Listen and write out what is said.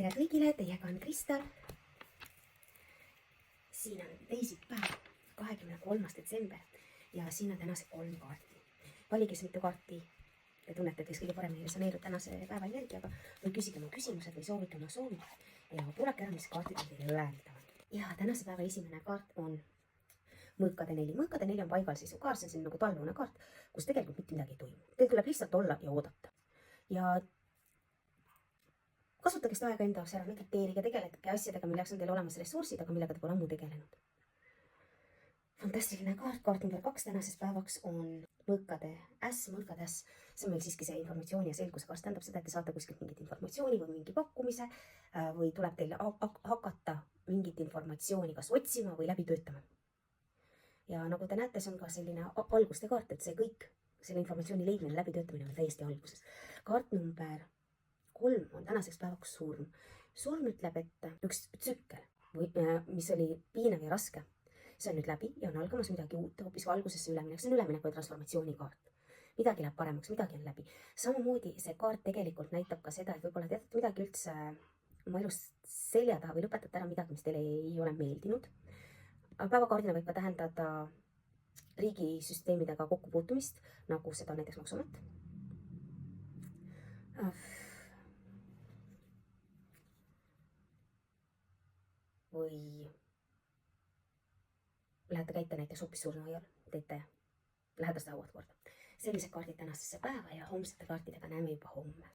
tere kõigile, teiega on Kristel. Siin on teisipäev, 23. detsember ja siin on tänase 3 kaarti. Valige mitu kaarti ja tunnete, et võiks kõige paremini resoneerub tänase päeva energiaga või küsige oma küsimused või soovite oma soovi ja kuulake ära, mis kaardid on teile öeldavad. Ja tänase päeva esimene kaart on mõõkade 4. Mõõkade 4 on paigalseisukaart, see on selline nagu talvune kaart, kus tegelikult mitte midagi ei toimu. Teil tuleb lihtsalt olla ja oodata. Ja kasutage seda aega enda jaoks ära, mediteerige, tegelege asjadega, milleks on teil olemas ressursid, aga millega te pole ammu tegelenud. Fantastiline kaart number 2 tänaseks päevaks on mõõkade äss. Mõõkade äss, see on meil siiski see informatsiooni ja selguse kaart, tähendab seda, et te saate kuskilt mingit informatsiooni või mingi pakkumise või tuleb teile hakata mingit informatsiooni kas otsima või läbi töötama. Ja nagu te näete, see on ka selline alguste kaart, et see kõik, selle informatsiooni leidmine, läbi töötamine on täiesti alguses. Kaart number 3 on tänaseks päevaks surm. Surm ütleb, et üks tsükkel, mis oli piinav ja raske, see on nüüd läbi ja on algamas midagi uut, hoopis valgusesse üleminek. See on ülemineku ja transformatsiooni kaart. Midagi läheb paremaks, midagi on läbi. Samamoodi see kaart tegelikult näitab ka seda, et võib-olla teatud midagi üldse oma elust selja taha või lõpetate ära midagi, mis teile ei ole meeldinud. Päevakaardina võib ka tähendada riigisüsteemidega kokkupuutumist, nagu seda näiteks maksuamet. Või lähete käite näiteks hoopis surnuaial, teete lähedaste hauad korda. Sellised kaardid tänasesse päeva ja homsete kaartidega näeme juba homme.